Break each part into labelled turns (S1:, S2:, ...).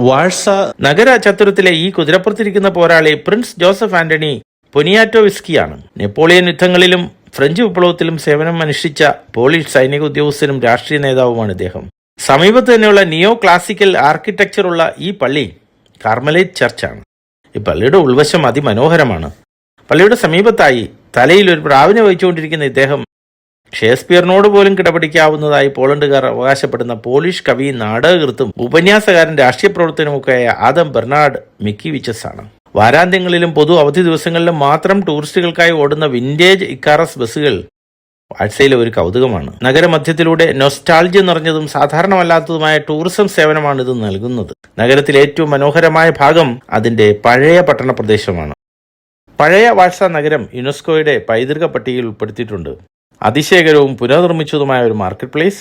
S1: വാഴ്സ നഗര ചത്തുരത്തിലെ ഈ കുതിരപ്പുറത്തിരിക്കുന്ന പോരാളി പ്രിൻസ് ജോസഫ് ആന്റണി പൊനിയാറ്റോവിസ്കിയാണ്. നെപ്പോളിയൻ യുദ്ധങ്ങളിലും ഫ്രഞ്ച് വിപ്ലവത്തിലും സേവനം അനുഷ്ഠിച്ച പോളിഷ് സൈനിക ഉദ്യോഗസ്ഥനും രാഷ്ട്രീയ നേതാവുമാണ് ഇദ്ദേഹം. സമീപത്ത് തന്നെയുള്ള നിയോ ക്ലാസിക്കൽ ആർക്കിടെക്ചറുള്ള ഈ പള്ളി കാർമലൈറ്റ് ചർച്ചാണ്. ഈ പള്ളിയുടെ ഉൾവശം അതിമനോഹരമാണ്. പള്ളിയുടെ സമീപത്തായി തലയിൽ ഒരു പ്രാവിനെ വഹിച്ചുകൊണ്ടിരിക്കുന്ന ഇദ്ദേഹം ഷേക്സ്പിയറിനോട് പോലും കിടപിടിക്കാവുന്നതായി പോളണ്ടുകാർ അവകാശപ്പെടുന്ന പോളിഷ് കവിയും നാടകകൃത്തും ഉപന്യാസകാരൻ രാഷ്ട്രീയ പ്രവർത്തനമൊക്കെയായ ആദം ബെർണാഡ് മിക്കിവിച്ചസ് ആണ്. വാരാന്ത്യങ്ങളിലും പൊതു അവധി ദിവസങ്ങളിലും മാത്രം ടൂറിസ്റ്റുകൾക്കായി ഓടുന്ന വിന്റേജ് ഇക്കാറസ് ബസ്സുകൾ വാഴ്സയിലെ ഒരു കൗതുകമാണ്. നഗരമധ്യത്തിലൂടെ നൊസ്റ്റാൾജിയ നിറഞ്ഞതും സാധാരണമല്ലാത്തതുമായ ടൂറിസം സേവനമാണ് ഇത് നൽകുന്നത്. നഗരത്തിലെ ഏറ്റവും മനോഹരമായ ഭാഗം അതിന്റെ പഴയ പട്ടണ പ്രദേശമാണ്. പഴയ വാഴ്സ നഗരം യുനെസ്കോയുടെ പൈതൃക പട്ടികയിൽ ഉൾപ്പെടുത്തിയിട്ടുണ്ട്. അതിശയകരവും പുനർനിർമ്മിച്ചതുമായ ഒരു മാർക്കറ്റ് പ്ലേസ്,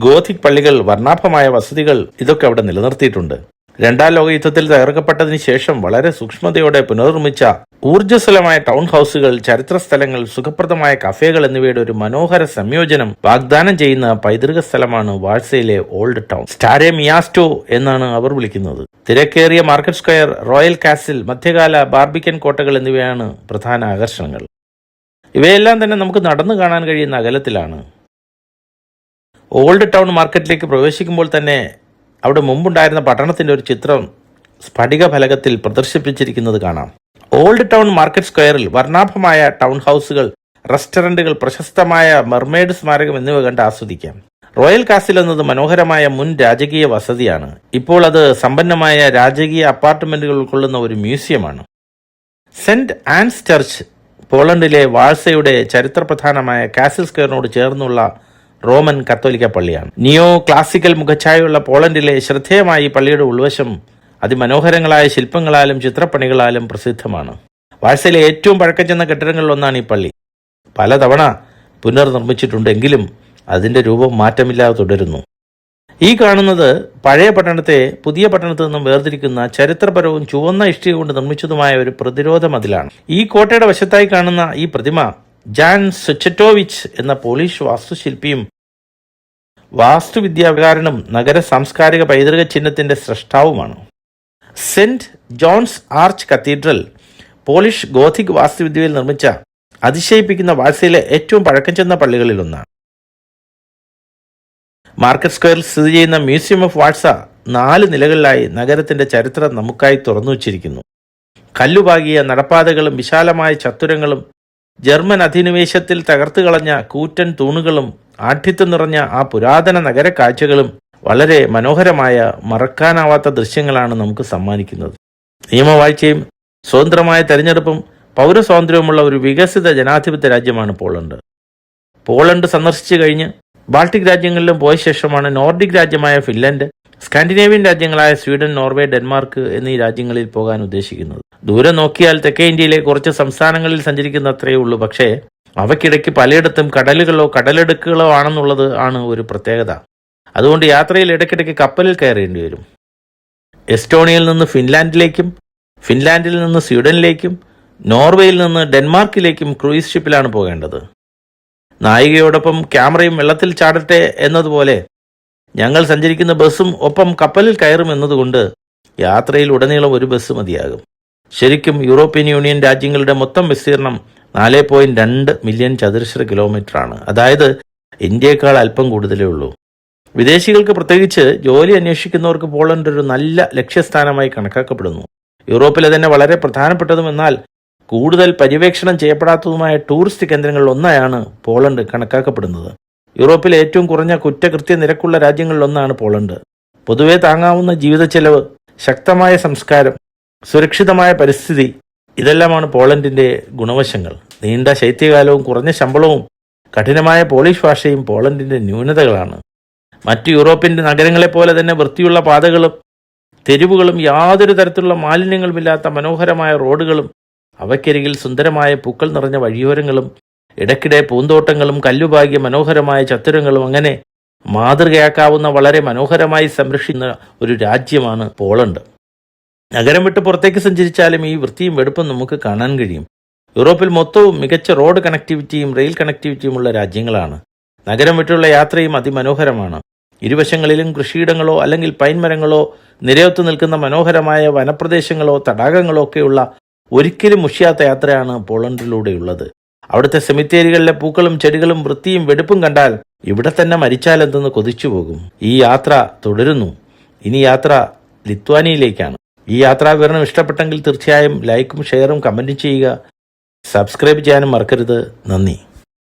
S1: ഗോഥിക് പള്ളികൾ, വർണ്ണാഭമായ വസതികൾ ഇതൊക്കെ അവിടെ നിലനിർത്തിയിട്ടുണ്ട്. രണ്ടാം ലോക യുദ്ധത്തിൽ തകർക്കപ്പെട്ടതിന് ശേഷം വളരെ സൂക്ഷ്മതയോടെ പുനർനിർമ്മിച്ച ഊർജ്ജസ്വലമായ ടൗൺ ഹൗസുകൾ, ചരിത്ര സ്ഥലങ്ങൾ, സുഖപ്രദമായ കഫേകൾ എന്നിവയുടെ ഒരു മനോഹര സംയോജനം വാഗ്ദാനം ചെയ്യുന്ന പൈതൃക സ്ഥലമാണ് വാഴ്സയിലെ ഓൾഡ് ടൗൺ. സ്റ്റാരെ മിയാസ്റ്റോ എന്നാണ് അവർ വിളിക്കുന്നത്. തിരക്കേറിയ മാർക്കറ്റ് സ്ക്വയർ, റോയൽ കാസിൽ, മധ്യകാല ബാർബിക്കൻ കോട്ടകൾ എന്നിവയാണ് പ്രധാന ആകർഷണങ്ങൾ. ഇവയെല്ലാം തന്നെ നമുക്ക് നടന്നു കാണാൻ കഴിയുന്ന അകലത്തിലാണ്. ഓൾഡ് ടൗൺ മാർക്കറ്റിലേക്ക് പ്രവേശിക്കുമ്പോൾ തന്നെ അവിടെ മുമ്പുണ്ടായിരുന്ന പട്ടണത്തിന്റെ ഒരു ചിത്രം സ്ഫടിക ഫലകത്തിൽ പ്രദർശിപ്പിച്ചിരിക്കുന്നത് കാണാം. ഓൾഡ് ടൗൺ മാർക്കറ്റ് സ്ക്വയറിൽ വർണ്ണാഭമായ ടൗൺ ഹൗസുകൾ, റെസ്റ്റോറന്റുകൾ, പ്രശസ്തമായ മെർമെയ്ഡ് സ്മാരകം എന്നിവ കണ്ട് ആസ്വദിക്കാം. റോയൽ കാസിൽ എന്നത് മനോഹരമായ മുൻ രാജകീയ വസതിയാണ്. ഇപ്പോൾ അത് സമ്പന്നമായ രാജകീയ അപ്പാർട്ട്മെന്റുകൾ ഉൾക്കൊള്ളുന്ന ഒരു മ്യൂസിയമാണ്. സെന്റ് ആൻസ് ചർച്ച് പോളണ്ടിലെ വാഴ്സയുടെ ചരിത്രപ്രധാനമായ കാസിൽ സ്ക്വയറിനോട് ചേർന്നുള്ള റോമൻ കത്തോലിക്ക പള്ളിയാണ്. നിയോ ക്ലാസിക്കൽ മുഖഛായുള്ള പോളണ്ടിലെ ശ്രദ്ധേയമായ ഈ പള്ളിയുടെ ഉൾവശം അതിമനോഹരങ്ങളായ ശില്പങ്ങളാലും ചിത്രപ്പണികളാലും പ്രസിദ്ധമാണ്. വാഴ്സയിലെ ഏറ്റവും പഴക്കം ചെന്ന കെട്ടിടങ്ങളിലൊന്നാണ് ഈ പള്ളി. പലതവണ പുനർനിർമ്മിച്ചിട്ടുണ്ടെങ്കിലും അതിന്റെ രൂപം മാറ്റമില്ലാതെ തുടരുന്നു. ഈ കാണുന്നത് പഴയ പട്ടണത്തെ പുതിയ പട്ടണത്തിൽ നിന്നും വേർതിരിക്കുന്ന ചരിത്രപരവും ചുവന്ന ഇഷ്ടിക കൊണ്ട് നിർമ്മിച്ചതുമായ ഒരു പ്രതിരോധ മതിലാണ്. ഈ കോട്ടയുടെ വശത്തായി കാണുന്ന ഈ പ്രതിമ ജാൻ സുച്ചറ്റോവിച്ച് എന്ന പോളിഷ് വാസ്തുശില്പിയും വാസ്തുവിദ്യാകാരനും നഗര സാംസ്കാരിക പൈതൃക ചിഹ്നത്തിന്റെ സ്രഷ്ടാവുമാണ്. Saint John's arch cathedral Polish Gothic വാസ്തുവിദ്യയിൽ നിർമ്മിച്ച അതിശയിപ്പിക്കുന്ന വാഴ്സയിലെ ഏറ്റവും പഴക്കം ചെന്ന പള്ളികളിലൊന്നാണ്. മാർക്കറ്റ് സ്ക്വയറിൽ സ്ഥിതി ചെയ്യുന്ന മ്യൂസിയം ഓഫ് വാഴ്സ 4 നിലകളിലായി നഗരത്തിന്റെ ചരിത്രം നമുക്കായി തുറന്നു വച്ചിരിക്കുന്നു. കല്ലുപാകിയ നടപ്പാതകളും വിശാലമായ ചത്തുരങ്ങളും ജർമ്മൻ അധിനിവേശത്തിൽ തകർത്തുകളഞ്ഞ കൂറ്റൻ തൂണുകളും ആഢ്യത്വം നിറഞ്ഞ ആ പുരാതന നഗര കാഴ്ചകളും വളരെ മനോഹരമായ മറക്കാനാവാത്ത ദൃശ്യങ്ങളാണ് നമുക്ക് സമ്മാനിക്കുന്നത്. നിയമവാഴ്ചയും സ്വതന്ത്രമായ തെരഞ്ഞെടുപ്പും പൗരസ്വാതന്ത്ര്യവുമുള്ള ഒരു വികസിത ജനാധിപത്യ രാജ്യമാണ് പോളണ്ട്. പോളണ്ട് സന്ദർശിച്ചു കഴിഞ്ഞ് ബാൾട്ടിക് രാജ്യങ്ങളിലും പോയ ശേഷമാണ് നോർഡിക് രാജ്യമായ ഫിൻലൻഡ്, സ്കാൻഡിനേവിയൻ രാജ്യങ്ങളായ സ്വീഡൻ, നോർവേ, ഡെൻമാർക്ക് എന്നീ രാജ്യങ്ങളിൽ പോകാൻ ഉദ്ദേശിക്കുന്നത്. ദൂരെ നോക്കിയാൽ തെക്കേ ഇന്ത്യയിലെ കുറച്ച് സംസ്ഥാനങ്ങളിൽ സഞ്ചരിക്കുന്ന അത്രയേ ഉള്ളൂ. പക്ഷേ അവയ്ക്കിടയ്ക്ക് പലയിടത്തും കടലുകളോ കടലെടുക്കുകളോ ആണെന്നുള്ളത് ആണ് ഒരു പ്രത്യേകത. അതുകൊണ്ട് യാത്രയിൽ ഇടയ്ക്കിടയ്ക്ക് കപ്പലിൽ കയറേണ്ടി വരും. എസ്റ്റോണിയയിൽ നിന്ന് ഫിൻലാൻഡിലേക്കും, ഫിൻലാൻഡിൽ നിന്ന് സ്വീഡനിലേക്കും, നോർവേയിൽ നിന്ന് ഡെൻമാർക്കിലേക്കും ക്രൂയിസ് ഷിപ്പിലാണ് പോകേണ്ടത്. നായികയോടൊപ്പം ക്യാമറയും വെള്ളത്തിൽ ചാടട്ടെ എന്നതുപോലെ ഞങ്ങൾ സഞ്ചരിക്കുന്ന ബസ്സും ഒപ്പം കപ്പലിൽ കയറും എന്നതുകൊണ്ട് യാത്രയിൽ ഉടനീളം ഒരു ബസ് മതിയാകും. ശരിക്കും യൂറോപ്യൻ യൂണിയൻ രാജ്യങ്ങളുടെ മൊത്തം വിസ്തീർണം 4.2 മില്യൺ ചതുരശ്ര കിലോമീറ്റർ ആണ്. അതായത് ഇന്ത്യയേക്കാൾ അല്പം കൂടുതലേ ഉള്ളൂ. വിദേശികൾക്ക്, പ്രത്യേകിച്ച് ജോലി അന്വേഷിക്കുന്നവർക്ക് പോളണ്ട് ഒരു നല്ല ലക്ഷ്യസ്ഥാനമായി കണക്കാക്കപ്പെടുന്നു. യൂറോപ്പിലെ തന്നെ വളരെ പ്രധാനപ്പെട്ടതും എന്നാൽ കൂടുതൽ പര്യവേക്ഷണം ചെയ്യപ്പെടാത്തതുമായ ടൂറിസ്റ്റ് കേന്ദ്രങ്ങളിൽ ഒന്നായാണ് പോളണ്ട് കണക്കാക്കപ്പെടുന്നത്. യൂറോപ്പിലെ ഏറ്റവും കുറഞ്ഞ കുറ്റകൃത്യ നിരക്കുള്ള രാജ്യങ്ങളിലൊന്നാണ് പോളണ്ട്. പൊതുവെ താങ്ങാവുന്ന ജീവിത ചെലവ്, ശക്തമായ സംസ്കാരം, സുരക്ഷിതമായ പരിസ്ഥിതി ഇതെല്ലാമാണ് പോളണ്ടിന്റെ ഗുണവശങ്ങൾ. നീണ്ട ശൈത്യകാലവും കുറഞ്ഞ ശമ്പളവും കഠിനമായ പോളിഷ് ഭാഷയും പോളണ്ടിന്റെ ന്യൂനതകളാണ്. മറ്റു യൂറോപ്യൻ നഗരങ്ങളെപ്പോലെ തന്നെ വൃത്തിയുള്ള പാതകളും തെരുവുകളും യാതൊരു തരത്തിലുള്ള മാലിന്യങ്ങളുമില്ലാത്ത മനോഹരമായ റോഡുകളും അവയ്ക്കരികിൽ സുന്ദരമായ പൂക്കൾ നിറഞ്ഞ വഴിയോരങ്ങളും ഇടയ്ക്കിടെ പൂന്തോട്ടങ്ങളും കല്ലുപാകിയ മനോഹരമായ ചത്തുരങ്ങളും അങ്ങനെ മാതൃകയാക്കാവുന്ന വളരെ മനോഹരമായി സംരക്ഷിക്കുന്ന ഒരു രാജ്യമാണ് പോളണ്ട്. നഗരം വിട്ട് പുറത്തേക്ക് സഞ്ചരിച്ചാലും ഈ വൃത്തിയും വെടുപ്പും നമുക്ക് കാണാൻ കഴിയും. യൂറോപ്പിൽ മൊത്തവും മികച്ച റോഡ് കണക്ടിവിറ്റിയും റെയിൽ കണക്ടിവിറ്റിയുമുള്ള രാജ്യങ്ങളാണ്. നഗരം വിട്ടുള്ള യാത്രയും അതിമനോഹരമാണ്. ഇരുവശങ്ങളിലും കൃഷിയിടങ്ങളോ അല്ലെങ്കിൽ പൈൻമരങ്ങളോ നിരയൊത്തു നിൽക്കുന്ന മനോഹരമായ വനപ്രദേശങ്ങളോ തടാകങ്ങളോ ഒക്കെയുള്ള ഒരിക്കലും മുഷിയാത്ത യാത്രയാണ് പോളണ്ടിലൂടെയുള്ളത്. അവിടുത്തെ സെമിത്തേരികളിലെ പൂക്കളും ചെടികളും വൃത്തിയും വെടുപ്പും കണ്ടാൽ ഇവിടെ തന്നെ മരിച്ചാലെന്തെന്ന് കൊതിച്ചു പോകും. ഈ യാത്ര തുടരുന്നു. ഇനി യാത്ര ലിത്വാനിയയിലേക്കാണ്. ഈ യാത്രാ വിവരണം ഇഷ്ടപ്പെട്ടെങ്കിൽ തീർച്ചയായും ലൈക്കും ഷെയറും കമൻറ്റും ചെയ്യുക. സബ്സ്ക്രൈബ് ചെയ്യാനും മറക്കരുത്. നന്ദി.